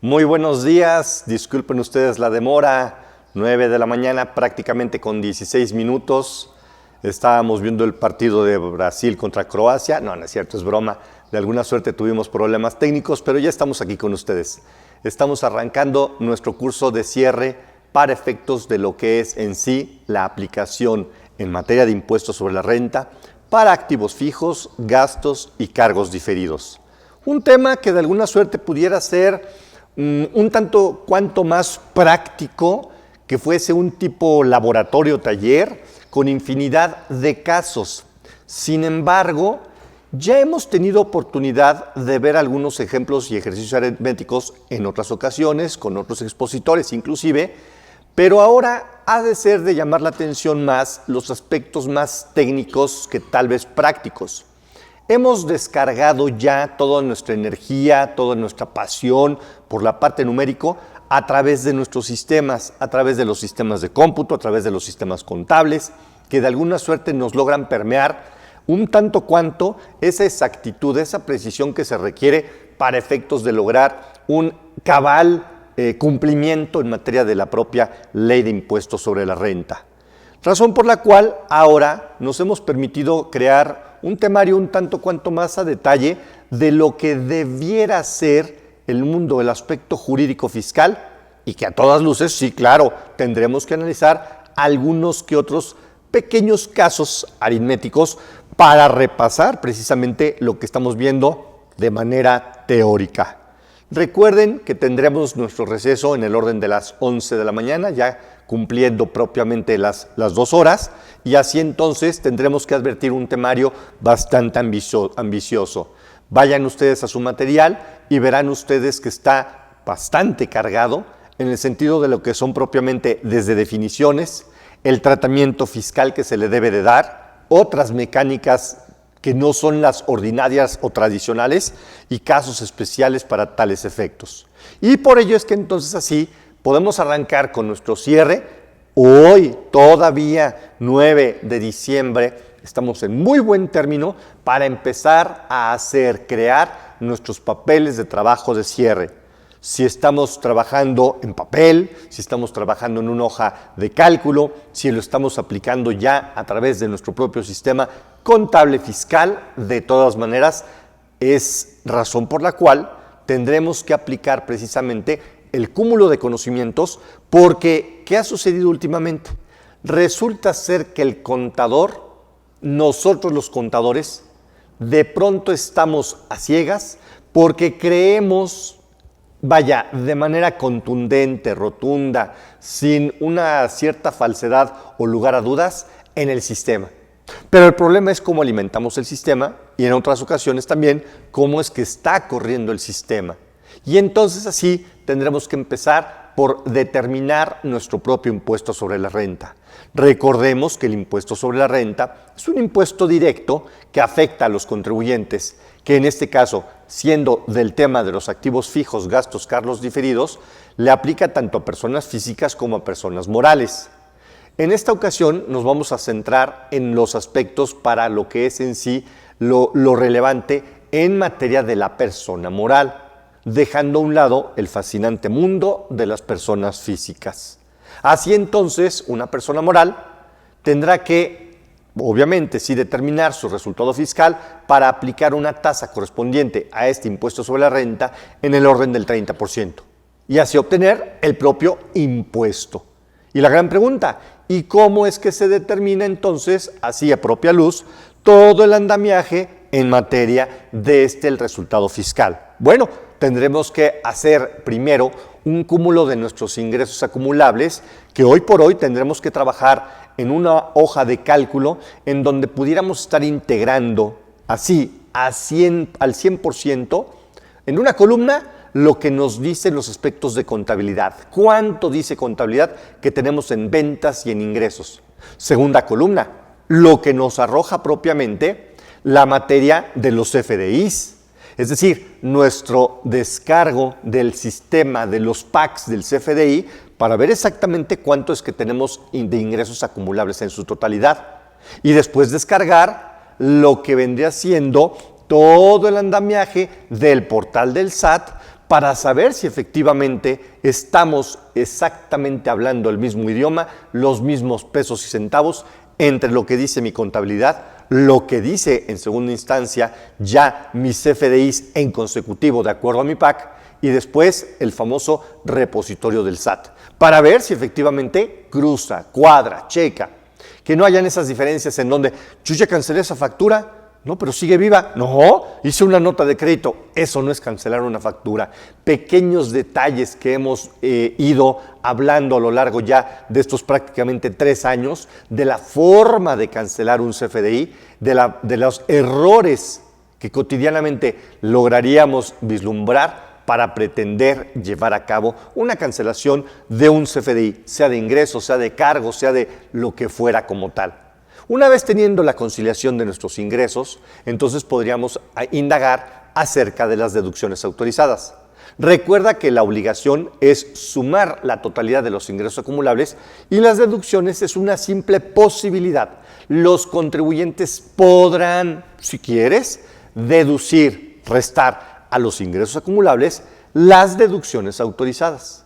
Muy buenos días, disculpen ustedes la demora, 9 de la mañana prácticamente con 16 minutos. Estábamos viendo el partido de Brasil contra Croacia, no es cierto, es broma. De alguna suerte tuvimos problemas técnicos, pero ya estamos aquí con ustedes. Estamos arrancando nuestro curso de cierre para efectos de lo que es en sí la aplicación en materia de impuestos sobre la renta para activos fijos, gastos y cargos diferidos. Un tema que de alguna suerte pudiera ser un tanto cuanto más práctico, que fuese un tipo laboratorio taller con infinidad de casos. Sin embargo, ya hemos tenido oportunidad de ver algunos ejemplos y ejercicios aritméticos en otras ocasiones, con otros expositores inclusive, pero ahora ha de ser de llamar la atención más los aspectos más técnicos que tal vez prácticos. Hemos descargado ya toda nuestra energía, toda nuestra pasión por la parte numérico a través de nuestros sistemas, a través de los sistemas de cómputo, a través de los sistemas contables, que de alguna suerte nos logran permear un tanto cuanto esa exactitud, esa precisión que se requiere para efectos de lograr un cabal cumplimiento en materia de la propia ley de impuestos sobre la renta. Razón por la cual ahora nos hemos permitido crear un temario un tanto cuanto más a detalle de lo que debiera ser el mundo, el aspecto jurídico fiscal, y que a todas luces, sí, claro, tendremos que analizar algunos que otros pequeños casos aritméticos para repasar precisamente lo que estamos viendo de manera teórica. Recuerden que tendremos nuestro receso en el orden de las 11 de la mañana, ya cumpliendo propiamente las 2 horas, y así entonces tendremos que advertir un temario bastante ambicioso. Vayan ustedes a su material y verán ustedes que está bastante cargado en el sentido de lo que son propiamente desde definiciones, el tratamiento fiscal que se le debe de dar, otras mecánicas que no son las ordinarias o tradicionales y casos especiales para tales efectos. Y por ello es que entonces así podemos arrancar con nuestro cierre. Hoy, todavía 9 de diciembre, estamos en muy buen término para empezar a crear nuestros papeles de trabajo de cierre. Si estamos trabajando en papel, si estamos trabajando en una hoja de cálculo, si lo estamos aplicando ya a través de nuestro propio sistema contable fiscal, de todas maneras, es razón por la cual tendremos que aplicar precisamente el cúmulo de conocimientos, porque ¿qué ha sucedido últimamente? Resulta ser que el contador, nosotros los contadores, de pronto estamos a ciegas porque creemos, de manera contundente, rotunda, sin una cierta falsedad o lugar a dudas, en el sistema. Pero el problema es cómo alimentamos el sistema y en otras ocasiones también cómo es que está corriendo el sistema. Y entonces así tendremos que empezar por determinar nuestro propio impuesto sobre la renta. Recordemos que el impuesto sobre la renta es un impuesto directo que afecta a los contribuyentes, que en este caso, siendo del tema de los activos fijos, gastos, cargos diferidos, le aplica tanto a personas físicas como a personas morales. En esta ocasión nos vamos a centrar en los aspectos para lo que es en sí lo relevante en materia de la persona moral, dejando a un lado el fascinante mundo de las personas físicas. Así entonces, una persona moral tendrá que, obviamente, sí determinar su resultado fiscal para aplicar una tasa correspondiente a este impuesto sobre la renta en el orden del 30% y así obtener el propio impuesto. Y la gran pregunta, ¿y cómo es que se determina entonces, así a propia luz, todo el andamiaje en materia de el resultado fiscal? Bueno, tendremos que hacer primero un cúmulo de nuestros ingresos acumulables que hoy por hoy tendremos que trabajar en una hoja de cálculo en donde pudiéramos estar integrando así al 100% en una columna lo que nos dicen los aspectos de contabilidad. ¿Cuánto dice contabilidad que tenemos en ventas y en ingresos? Segunda columna, lo que nos arroja propiamente la materia de los CFDIs. Es decir, nuestro descargo del sistema de los PACs del CFDI para ver exactamente cuánto es que tenemos de ingresos acumulables en su totalidad. Y después descargar lo que vendría siendo todo el andamiaje del portal del SAT para saber si efectivamente estamos exactamente hablando el mismo idioma, los mismos pesos y centavos entre lo que dice mi contabilidad, lo que dice en segunda instancia ya mis CFDIs en consecutivo de acuerdo a mi PAC y después el famoso repositorio del SAT, para ver si efectivamente cruza, cuadra, checa, que no hayan esas diferencias en donde yo ya cancelé esa factura. No, pero sigue viva. No, hice una nota de crédito. Eso no es cancelar una factura. Pequeños detalles que hemos ido hablando a lo largo ya de estos prácticamente 3 años, de la forma de cancelar un CFDI, de los errores que cotidianamente lograríamos vislumbrar para pretender llevar a cabo una cancelación de un CFDI, sea de ingresos, sea de cargos, sea de lo que fuera como tal. Una vez teniendo la conciliación de nuestros ingresos, entonces podríamos indagar acerca de las deducciones autorizadas. Recuerda que la obligación es sumar la totalidad de los ingresos acumulables y las deducciones es una simple posibilidad. Los contribuyentes podrán, si quieres, deducir, restar a los ingresos acumulables las deducciones autorizadas,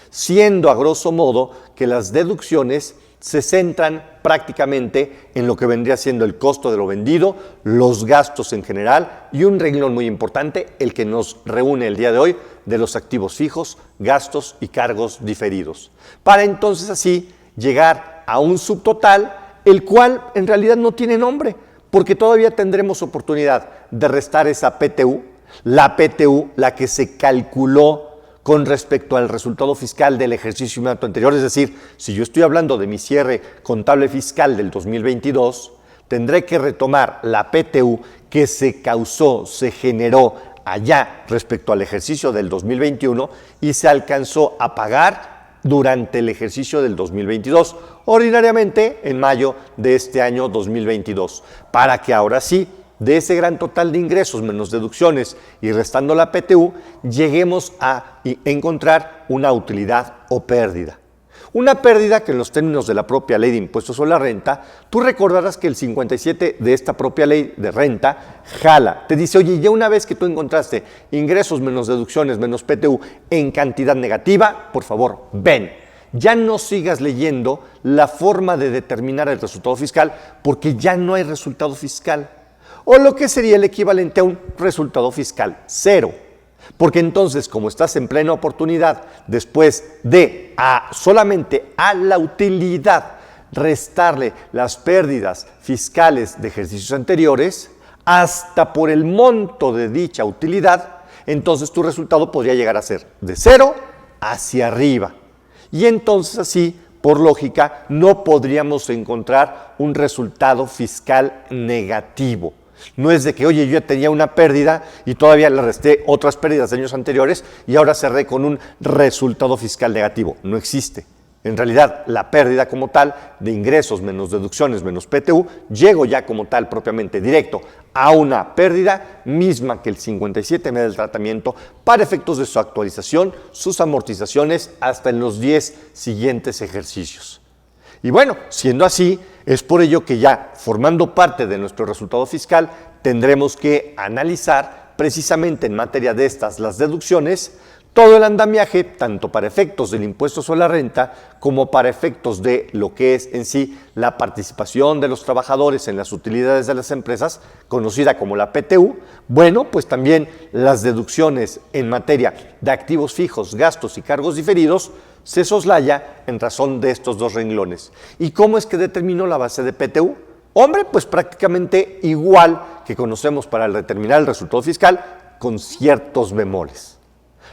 siendo a grosso modo que las deducciones se centran prácticamente en lo que vendría siendo el costo de lo vendido, los gastos en general y un renglón muy importante, el que nos reúne el día de hoy, de los activos fijos, gastos y cargos diferidos. Para entonces así llegar a un subtotal, el cual en realidad no tiene nombre, porque todavía tendremos oportunidad de restar esa PTU, la que se calculó con respecto al resultado fiscal del ejercicio inmediato anterior, es decir, si yo estoy hablando de mi cierre contable fiscal del 2022, tendré que retomar la PTU que se causó, se generó allá respecto al ejercicio del 2021 y se alcanzó a pagar durante el ejercicio del 2022, ordinariamente en mayo de este año 2022, para que ahora sí, de ese gran total de ingresos menos deducciones y restando la PTU, lleguemos a encontrar una utilidad o pérdida. Una pérdida que en los términos de la propia ley de impuestos sobre la renta, tú recordarás que el 57 de esta propia ley de renta jala, te dice, oye, ya una vez que tú encontraste ingresos menos deducciones menos PTU en cantidad negativa, por favor, ven. Ya no sigas leyendo la forma de determinar el resultado fiscal porque ya no hay resultado fiscal. O lo que sería el equivalente a un resultado fiscal cero. Porque entonces, como estás en plena oportunidad, después de solamente a la utilidad restarle las pérdidas fiscales de ejercicios anteriores, hasta por el monto de dicha utilidad, entonces tu resultado podría llegar a ser de 0 hacia arriba. Y entonces así, por lógica, no podríamos encontrar un resultado fiscal negativo. No es de que, oye, yo ya tenía una pérdida y todavía le resté otras pérdidas de años anteriores y ahora cerré con un resultado fiscal negativo. No existe. En realidad, la pérdida como tal de ingresos menos deducciones menos PTU, llego ya como tal propiamente directo a una pérdida misma que el 57 me da el tratamiento para efectos de su actualización, sus amortizaciones hasta en los 10 siguientes ejercicios. Y bueno, siendo así, es por ello que ya formando parte de nuestro resultado fiscal, tendremos que analizar precisamente en materia de estas las deducciones, todo el andamiaje, tanto para efectos del impuesto sobre la renta como para efectos de lo que es en sí la participación de los trabajadores en las utilidades de las empresas, conocida como la PTU, bueno, pues también las deducciones en materia de activos fijos, gastos y cargos diferidos, se soslaya en razón de estos dos renglones. ¿Y cómo es que determinó la base de PTU? Hombre, pues prácticamente igual que conocemos para determinar el resultado fiscal, con ciertos bemoles.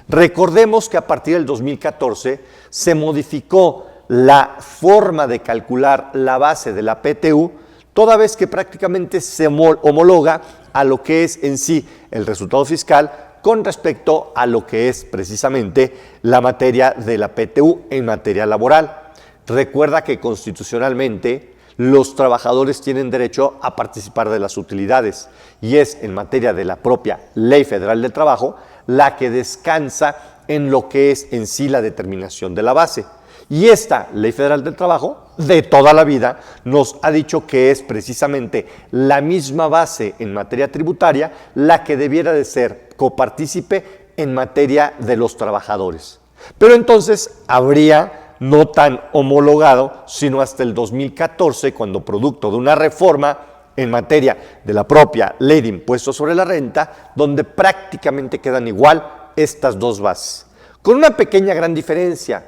Recordemos que a partir del 2014 se modificó la forma de calcular la base de la PTU, toda vez que prácticamente se homologa a lo que es en sí el resultado fiscal con respecto a lo que es precisamente la materia de la PTU en materia laboral. Recuerda que constitucionalmente los trabajadores tienen derecho a participar de las utilidades y es en materia de la propia Ley Federal del Trabajo la que descansa en lo que es en sí la determinación de la base. Y esta Ley Federal del Trabajo, de toda la vida, nos ha dicho que es precisamente la misma base en materia tributaria la que debiera de ser copartícipe en materia de los trabajadores. Pero entonces habría no tan homologado, sino hasta el 2014, cuando producto de una reforma en materia de la propia ley de impuestos sobre la renta, donde prácticamente quedan igual estas dos bases, con una pequeña gran diferencia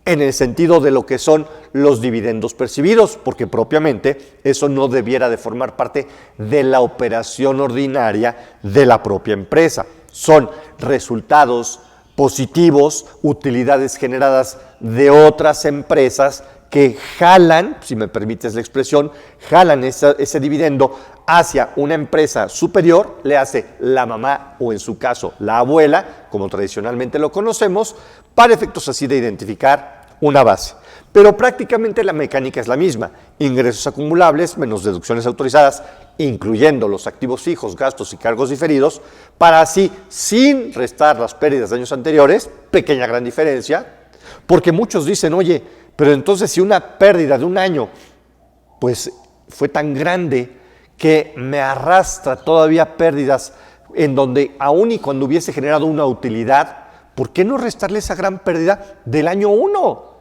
en el sentido de lo que son los dividendos percibidos, porque propiamente eso no debiera de formar parte de la operación ordinaria de la propia empresa. Son resultados positivos, utilidades generadas de otras empresas que jalan, si me permites la expresión, jalan ese dividendo hacia una empresa superior, le hace la mamá o en su caso la abuela, como tradicionalmente lo conocemos, para efectos así de identificar una base. Pero prácticamente la mecánica es la misma, ingresos acumulables menos deducciones autorizadas, incluyendo los activos fijos, gastos y cargos diferidos, para así, sin restar las pérdidas de años anteriores, pequeña gran diferencia, porque muchos dicen, oye, pero entonces si una pérdida de un año, pues fue tan grande que me arrastra todavía pérdidas en donde aún y cuando hubiese generado una utilidad, ¿por qué no restarle esa gran pérdida del año 1?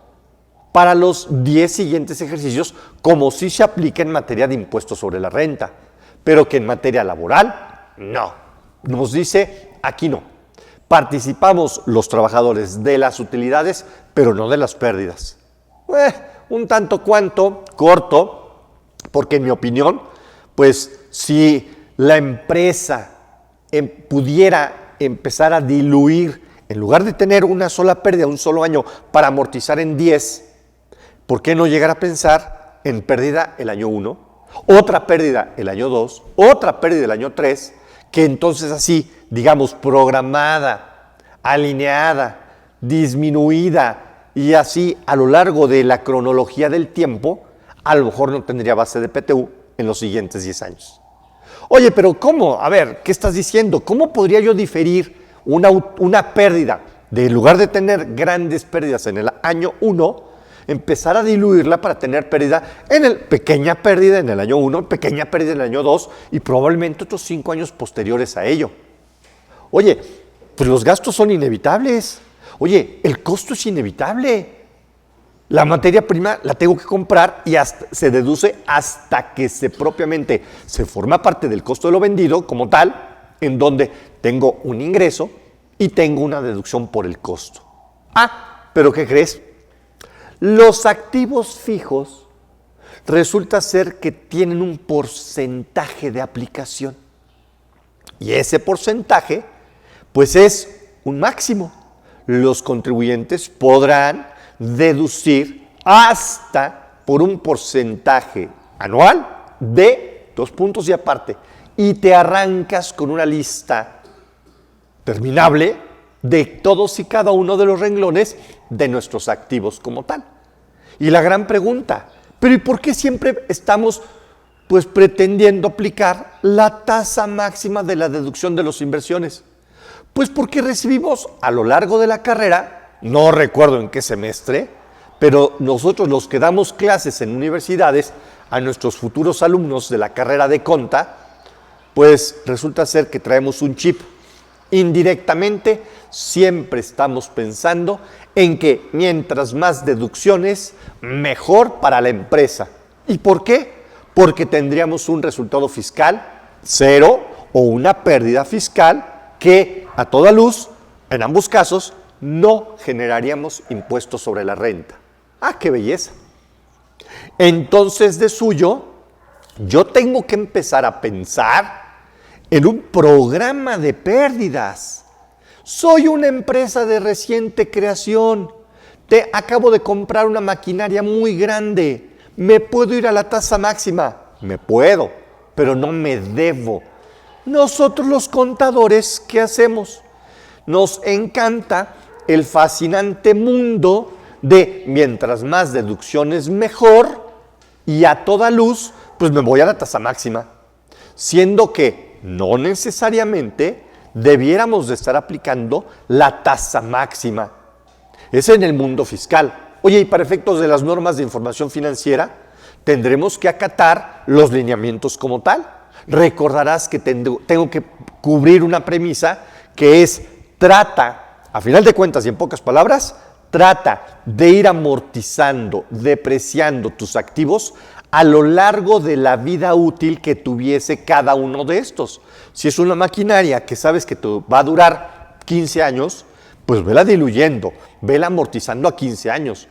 Para los 10 siguientes ejercicios, como sí se aplica en materia de impuestos sobre la renta, pero que en materia laboral, no. Nos dice, aquí no. Participamos los trabajadores de las utilidades, pero no de las pérdidas. Un tanto cuanto corto, porque en mi opinión, pues si la empresa pudiera empezar a diluir, en lugar de tener una sola pérdida, un solo año, para amortizar en 10, ¿por qué no llegar a pensar en pérdida el año 1, otra pérdida el año 2, otra pérdida el año 3, que entonces así, digamos, programada, alineada, disminuida y así a lo largo de la cronología del tiempo, a lo mejor no tendría base de PTU en los siguientes 10 años? Oye, pero ¿cómo? A ver, ¿qué estás diciendo? ¿Cómo podría yo diferir una pérdida? De en lugar de tener grandes pérdidas en el año 1, empezar a diluirla para tener pequeña pérdida en el año 1, pequeña pérdida en el año 2 y probablemente otros 5 años posteriores a ello. Oye, pues los gastos son inevitables. Oye, el costo es inevitable. La materia prima la tengo que comprar y se deduce hasta que propiamente se forma parte del costo de lo vendido como tal, en donde tengo un ingreso y tengo una deducción por el costo. ¿Pero qué crees? Los activos fijos resulta ser que tienen un porcentaje de aplicación. Y ese porcentaje, pues es un máximo. Los contribuyentes podrán deducir hasta por un porcentaje anual de 2 puntos y aparte. Y te arrancas con una lista terminable de todos y cada uno de los renglones de nuestros activos como tal. Y la gran pregunta, ¿pero y por qué siempre estamos pues pretendiendo aplicar la tasa máxima de la deducción de las inversiones? Pues porque recibimos a lo largo de la carrera, no recuerdo en qué semestre, pero nosotros los que damos clases en universidades a nuestros futuros alumnos de la carrera de Conta, pues resulta ser que traemos un chip. Indirectamente, siempre estamos pensando en que mientras más deducciones, mejor para la empresa. ¿Y por qué? Porque tendríamos un resultado fiscal cero o una pérdida fiscal que a toda luz, en ambos casos, no generaríamos impuestos sobre la renta. ¡Qué belleza! Entonces, de suyo, yo tengo que empezar a pensar en un programa de pérdidas. Soy una empresa de reciente creación. Acabo de comprar una maquinaria muy grande. ¿Me puedo ir a la tasa máxima? Me puedo, pero no me debo. Nosotros los contadores, ¿qué hacemos? Nos encanta el fascinante mundo de mientras más deducciones mejor y a toda luz, pues me voy a la tasa máxima. Siendo que no necesariamente debiéramos de estar aplicando la tasa máxima. Es en el mundo fiscal. Oye, y para efectos de las normas de información financiera, tendremos que acatar los lineamientos como tal. Recordarás que tengo que cubrir una premisa que es trata, a final de cuentas y en pocas palabras, trata de ir amortizando, depreciando tus activos a lo largo de la vida útil que tuviese cada uno de estos. Si es una maquinaria que sabes que te va a durar 15 años, pues vela diluyendo, vela amortizando a 15 años.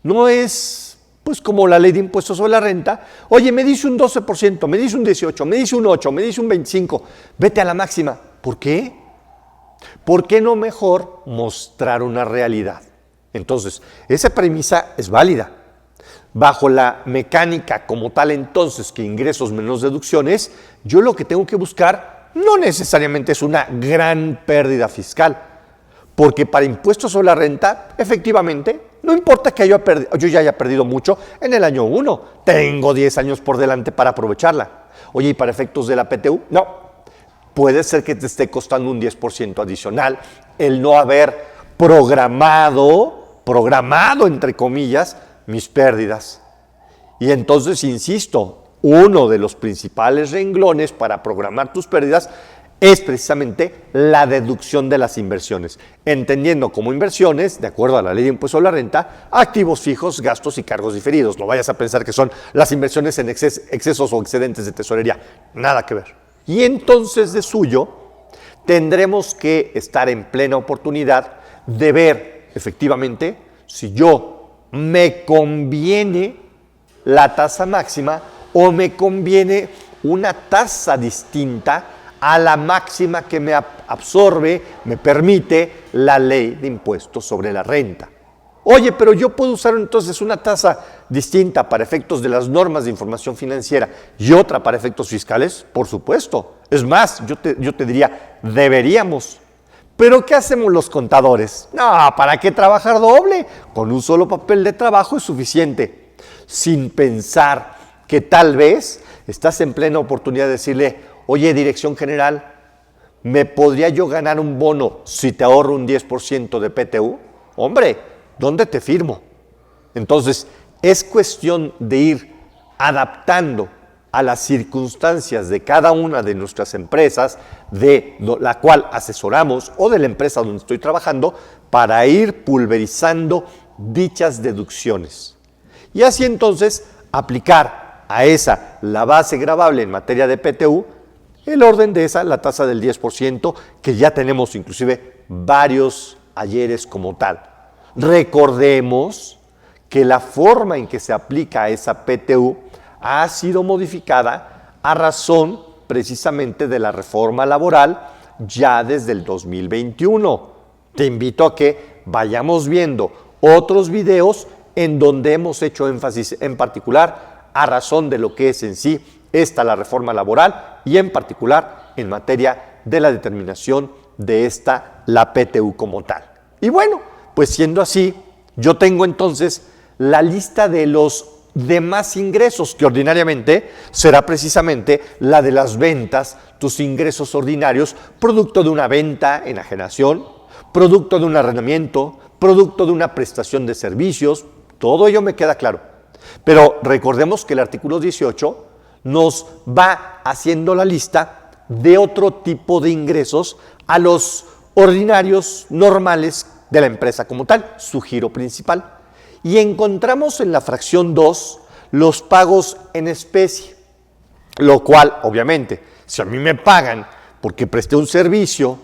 No es pues como la ley de impuestos sobre la renta. Oye, me dice un 12%, me dice un 18%, me dice un 8%, me dice un 25%. Vete a la máxima. ¿Por qué? ¿Por qué no mejor mostrar una realidad? Entonces, esa premisa es válida. Bajo la mecánica como tal, entonces, que ingresos menos deducciones, yo lo que tengo que buscar no necesariamente es una gran pérdida fiscal, porque para impuestos sobre la renta, efectivamente, no importa que yo ya haya perdido mucho en el año 1, tengo 10 años por delante para aprovecharla. Oye, ¿y para efectos de la PTU? No, puede ser que te esté costando un 10% adicional el no haber programado entre comillas, mis pérdidas. Y entonces, insisto, uno de los principales renglones para programar tus pérdidas es precisamente la deducción de las inversiones, entendiendo como inversiones, de acuerdo a la ley de impuesto a la renta, activos fijos, gastos y cargos diferidos. No vayas a pensar que son las inversiones en excesos o excedentes de tesorería, nada que ver. Y entonces, de suyo, tendremos que estar en plena oportunidad de ver efectivamente si me conviene la tasa máxima o me conviene una tasa distinta a la máxima que me absorbe, me permite la ley de impuestos sobre la renta. Oye, pero yo puedo usar entonces una tasa distinta para efectos de las normas de información financiera y otra para efectos fiscales, por supuesto. Es más, yo te diría, deberíamos. ¿Pero qué hacemos los contadores? No, ¿para qué trabajar doble? Con un solo papel de trabajo es suficiente. Sin pensar que tal vez estás en plena oportunidad de decirle, oye, Dirección General, ¿me podría yo ganar un bono si te ahorro un 10% de PTU? Hombre, ¿dónde te firmo? Entonces, es cuestión de ir adaptando a las circunstancias de cada una de nuestras empresas, de la cual asesoramos o de la empresa donde estoy trabajando, para ir pulverizando dichas deducciones. Y así entonces aplicar a esa la base gravable en materia de PTU, el orden de esa, la tasa del 10%, que ya tenemos inclusive varios ayeres como tal. Recordemos que la forma en que se aplica esa PTU ha sido modificada a razón precisamente de la reforma laboral ya desde el 2021. Te invito a que vayamos viendo otros videos en donde hemos hecho énfasis en particular a razón de lo que es en sí la reforma laboral y en particular en materia de la determinación de la PTU como tal. Y bueno, pues siendo así, yo tengo entonces la lista de los demás ingresos, que ordinariamente será precisamente la de las ventas, tus ingresos ordinarios, producto de una venta, enajenación, producto de un arrendamiento, producto de una prestación de servicios, todo ello me queda claro. Pero recordemos que el artículo 18 nos va haciendo la lista de otro tipo de ingresos a los ordinarios normales de la empresa como tal, su giro principal. Y encontramos en la fracción 2 los pagos en especie, lo cual, obviamente, si a mí me pagan porque presté un servicio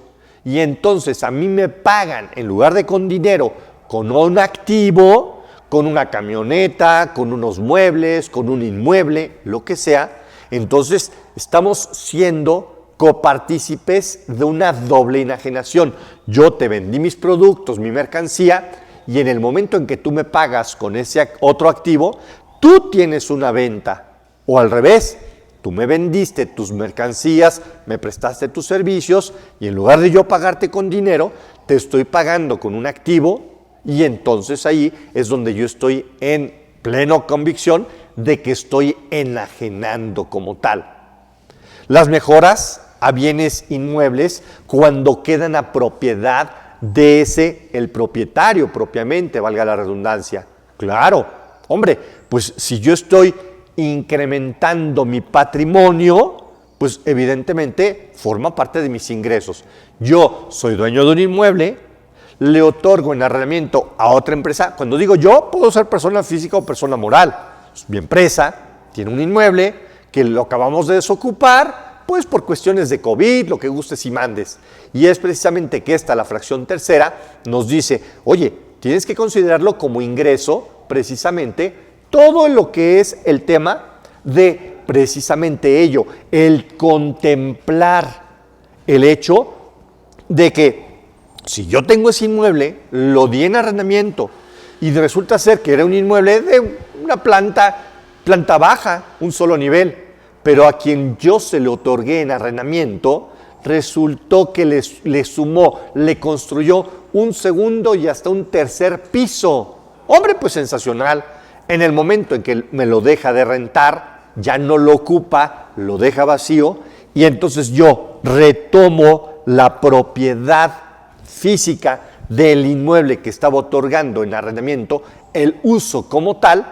y entonces a mí me pagan en lugar de con dinero, con un activo, con una camioneta, con unos muebles, con un inmueble, lo que sea, entonces estamos siendo copartícipes de una doble enajenación. Yo te vendí mis productos, mi mercancía, y en el momento en que tú me pagas con ese otro activo, tú tienes una venta. O al revés, tú me vendiste tus mercancías, me prestaste tus servicios y en lugar de yo pagarte con dinero, te estoy pagando con un activo y entonces ahí es donde yo estoy en plena convicción de que estoy enajenando como tal. Las mejoras a bienes inmuebles cuando quedan a propiedad de el propietario propiamente, valga la redundancia. Claro, hombre, pues si yo estoy incrementando mi patrimonio, pues evidentemente forma parte de mis ingresos. Yo soy dueño de un inmueble, le otorgo en arrendamiento a otra empresa. Cuando digo yo, puedo ser persona física o persona moral. Mi empresa tiene un inmueble que lo acabamos de desocupar, pues por cuestiones de COVID, lo que gustes y mandes. Y es precisamente que la fracción tercera, nos dice, oye, tienes que considerarlo como ingreso, precisamente, todo lo que es el tema de precisamente ello, el contemplar el hecho de que si yo tengo ese inmueble, lo di en arrendamiento y resulta ser que era un inmueble de una planta baja, un solo nivel, pero a quien yo se le otorgué en arrendamiento, resultó que le sumó, le construyó un segundo y hasta un tercer piso. Hombre, pues sensacional. En el momento en que me lo deja de rentar, ya no lo ocupa, lo deja vacío y entonces yo retomo la propiedad física del inmueble que estaba otorgando en arrendamiento, el uso como tal.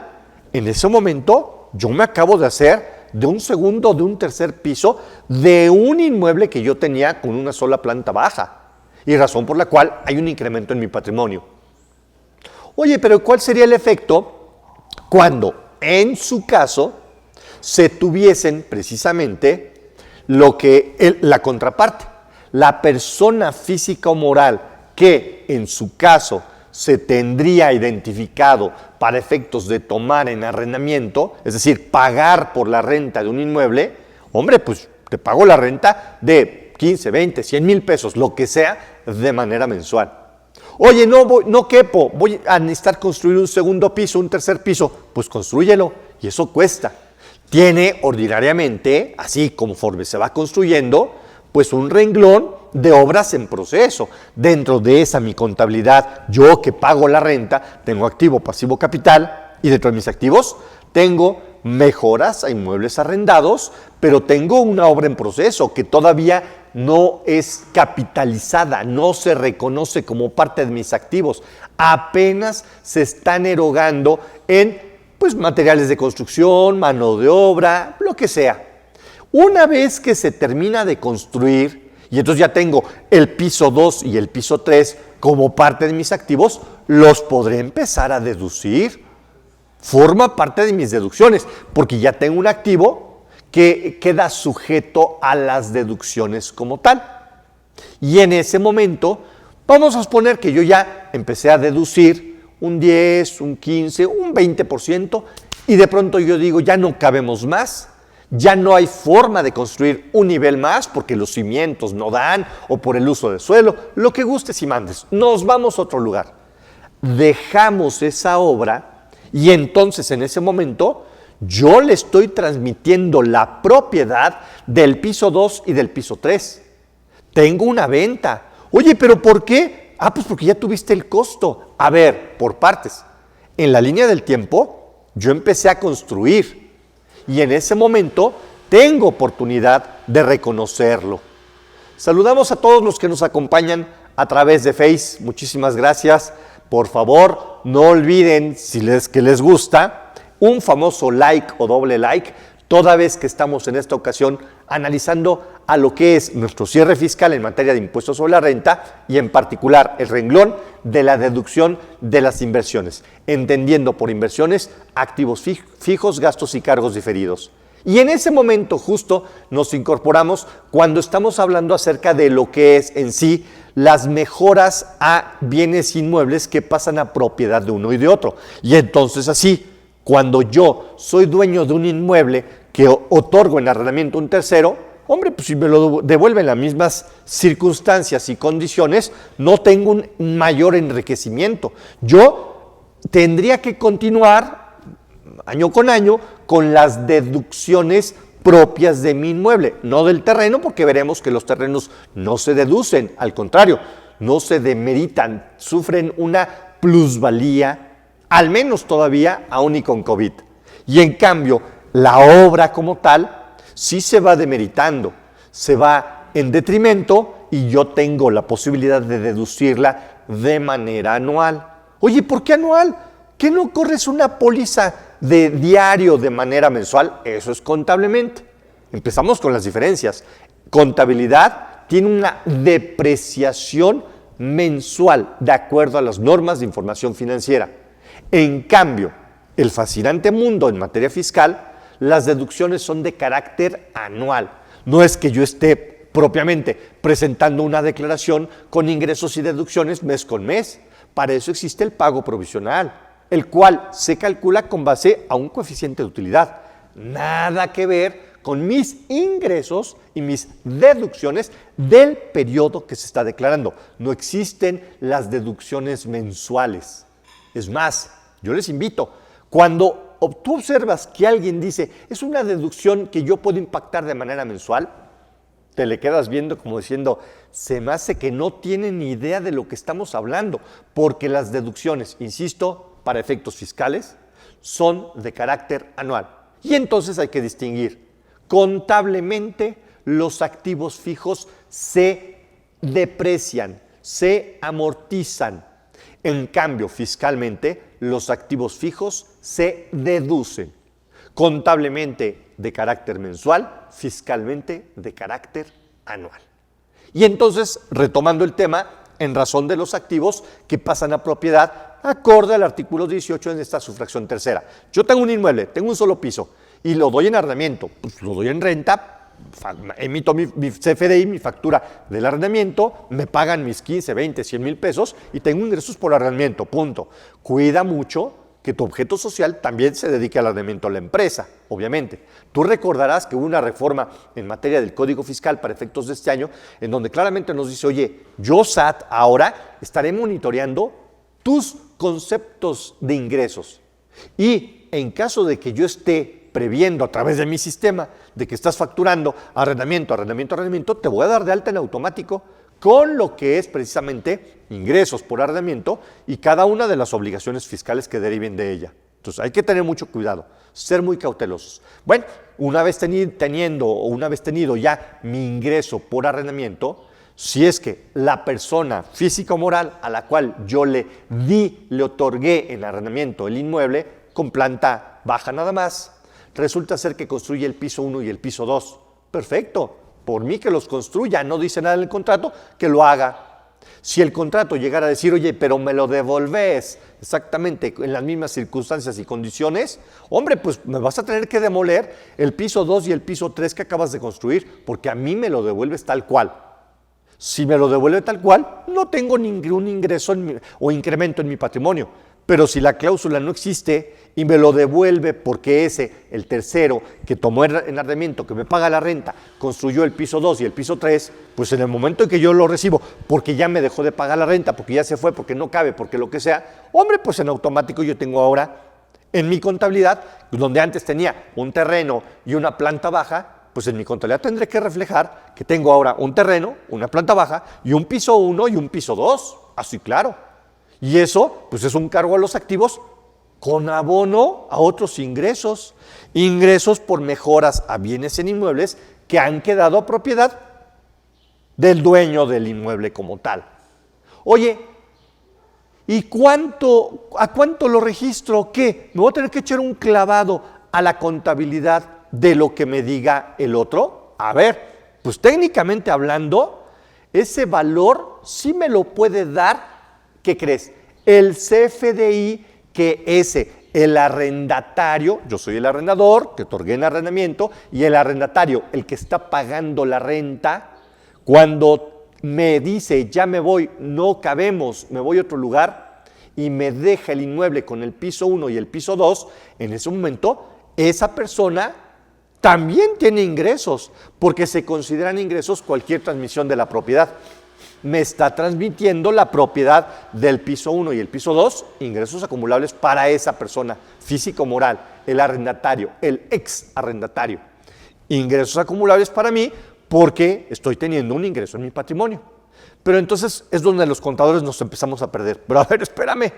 En ese momento yo me acabo de hacer de un segundo, de un tercer piso, de un inmueble que yo tenía con una sola planta baja, y razón por la cual hay un incremento en mi patrimonio. Oye, pero ¿cuál sería el efecto cuando, en su caso, se tuviesen precisamente lo que la contraparte? La persona física o moral que, en su caso, se tendría identificado para efectos de tomar en arrendamiento, es decir, pagar por la renta de un inmueble, hombre, pues te pago la renta de 15, 20, 100 mil pesos, lo que sea, de manera mensual. Oye, no quepo, voy a necesitar construir un segundo piso, un tercer piso, pues constrúyelo, y eso cuesta. Tiene ordinariamente, así conforme se va construyendo, pues un renglón de obras en proceso. Dentro de esa mi contabilidad, yo que pago la renta, tengo activo, pasivo, capital, y dentro de mis activos tengo mejoras a inmuebles arrendados, pero tengo una obra en proceso que todavía no es capitalizada, no se reconoce como parte de mis activos. Apenas se están erogando en pues, materiales de construcción, mano de obra, lo que sea. Una vez que se termina de construir, y entonces ya tengo el piso 2 y el piso 3 como parte de mis activos, los podré empezar a deducir. Forma parte de mis deducciones, porque ya tengo un activo que queda sujeto a las deducciones como tal. Y en ese momento, vamos a suponer que yo ya empecé a deducir un 10, un 15, un 20%, y de pronto yo digo, ya no cabemos más. Ya no hay forma de construir un nivel más porque los cimientos no dan o por el uso del suelo, lo que gustes y mandes. Nos vamos a otro lugar. Dejamos esa obra y entonces en ese momento yo le estoy transmitiendo la propiedad del piso 2 y del piso 3. Tengo una venta. Oye, ¿pero por qué? Ah, pues porque ya tuviste el costo. A ver, por partes. En la línea del tiempo yo empecé a construir. Y en ese momento tengo oportunidad de reconocerlo. Saludamos a todos los que nos acompañan a través de Face. Muchísimas gracias. Por favor, no olviden, si les gusta, un famoso like o doble like, toda vez que estamos en esta ocasión analizando a lo que es nuestro cierre fiscal en materia de impuestos sobre la renta y en particular el renglón de la deducción de las inversiones, entendiendo por inversiones activos fijos, gastos y cargos diferidos. Y en ese momento justo nos incorporamos cuando estamos hablando acerca de lo que es en sí las mejoras a bienes inmuebles que pasan a propiedad de uno y de otro. Y entonces así, cuando yo soy dueño de un inmueble que otorgo en arrendamiento a un tercero, hombre, pues si me lo devuelven las mismas circunstancias y condiciones, no tengo un mayor enriquecimiento. Yo tendría que continuar año con año con las deducciones propias de mi inmueble, no del terreno, porque veremos que los terrenos no se deducen, al contrario, no se demeritan, sufren una plusvalía, al menos todavía aún y con COVID. Y en cambio, la obra como tal sí se va demeritando, se va en detrimento y yo tengo la posibilidad de deducirla de manera anual. Oye, ¿por qué anual? ¿Qué no corres una póliza de diario de manera mensual? Eso es contablemente. Empezamos con las diferencias. Contabilidad tiene una depreciación mensual de acuerdo a las normas de información financiera. En cambio, el fascinante mundo en materia fiscal, las deducciones son de carácter anual. No es que yo esté propiamente presentando una declaración con ingresos y deducciones mes con mes. Para eso existe el pago provisional, el cual se calcula con base a un coeficiente de utilidad. Nada que ver con mis ingresos y mis deducciones del periodo que se está declarando. No existen las deducciones mensuales. Es más, yo les invito, cuando tú observas que alguien dice, es una deducción que yo puedo impactar de manera mensual, te le quedas viendo como diciendo, se me hace que no tiene ni idea de lo que estamos hablando, porque las deducciones, insisto, para efectos fiscales, son de carácter anual. Y entonces hay que distinguir. Contablemente, los activos fijos se deprecian, se amortizan. En cambio, fiscalmente, los activos fijos se deducen. Contablemente de carácter mensual, fiscalmente de carácter anual. Y entonces, retomando el tema, en razón de los activos que pasan a propiedad, acorde al artículo 18 en esta subfracción tercera. Yo tengo un inmueble, tengo un solo piso, y lo doy en arrendamiento, pues lo doy en renta, emito mi CFDI, mi factura del arrendamiento, me pagan mis 15, 20, 100 mil pesos y tengo ingresos por arrendamiento, punto. Cuida mucho que tu objeto social también se dedique al arrendamiento a la empresa, obviamente. Tú recordarás que hubo una reforma en materia del Código Fiscal para efectos de este año, en donde claramente nos dice, oye, yo SAT ahora estaré monitoreando tus conceptos de ingresos y en caso de que yo esté previendo a través de mi sistema de que estás facturando arrendamiento, te voy a dar de alta en automático con lo que es precisamente ingresos por arrendamiento y cada una de las obligaciones fiscales que deriven de ella. Entonces hay que tener mucho cuidado, ser muy cautelosos. Bueno, una vez tenido ya mi ingreso por arrendamiento, si es que la persona física o moral a la cual yo le otorgué en arrendamiento el inmueble con planta baja nada más, resulta ser que construye el piso 1 y el piso 2. Perfecto, por mí que los construya, no dice nada en el contrato, que lo haga. Si el contrato llegara a decir, oye, pero me lo devolves exactamente en las mismas circunstancias y condiciones, hombre, pues me vas a tener que demoler el piso 2 y el piso 3 que acabas de construir, porque a mí me lo devuelves tal cual. Si me lo devuelve tal cual, no tengo ningún ingreso o incremento en mi patrimonio. Pero si la cláusula no existe y me lo devuelve porque el tercero que tomó en arrendamiento, que me paga la renta, construyó el piso 2 y el piso 3, pues en el momento en que yo lo recibo, porque ya me dejó de pagar la renta, porque ya se fue, porque no cabe, porque lo que sea, hombre, pues en automático yo tengo ahora en mi contabilidad, donde antes tenía un terreno y una planta baja, pues en mi contabilidad tendré que reflejar que tengo ahora un terreno, una planta baja y un piso 1 y un piso 2, así claro. Y eso, pues es un cargo a los activos con abono a otros ingresos. Ingresos por mejoras a bienes en inmuebles que han quedado a propiedad del dueño del inmueble como tal. Oye, ¿y a cuánto lo registro? ¿Qué? ¿Me voy a tener que echar un clavado a la contabilidad de lo que me diga el otro? A ver, pues técnicamente hablando, ese valor sí me lo puede dar. ¿Qué crees? El CFDI, que es el arrendatario, yo soy el arrendador, que otorgué en arrendamiento, y el arrendatario, el que está pagando la renta, cuando me dice, ya me voy, no cabemos, me voy a otro lugar, y me deja el inmueble con el piso 1 y el piso 2, en ese momento, esa persona también tiene ingresos, porque se consideran ingresos cualquier transmisión de la propiedad. Me está transmitiendo la propiedad del piso 1 y el piso 2, ingresos acumulables para esa persona, físico moral, el arrendatario, el ex arrendatario. Ingresos acumulables para mí porque estoy teniendo un ingreso en mi patrimonio. Pero entonces es donde los contadores nos empezamos a perder. Pero a ver, espérame,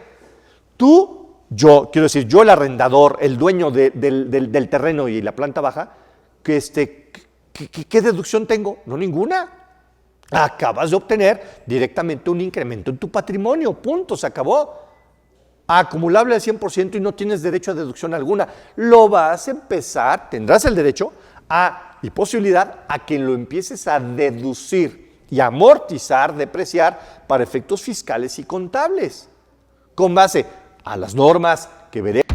yo el arrendador, el dueño del terreno y la planta baja, ¿qué deducción tengo? No, ninguna. Acabas de obtener directamente un incremento en tu patrimonio, punto, se acabó. Acumulable al 100% y no tienes derecho a deducción alguna. Lo vas a empezar, tendrás el derecho y posibilidad a que lo empieces a deducir y amortizar, depreciar para efectos fiscales y contables, con base a las normas que veremos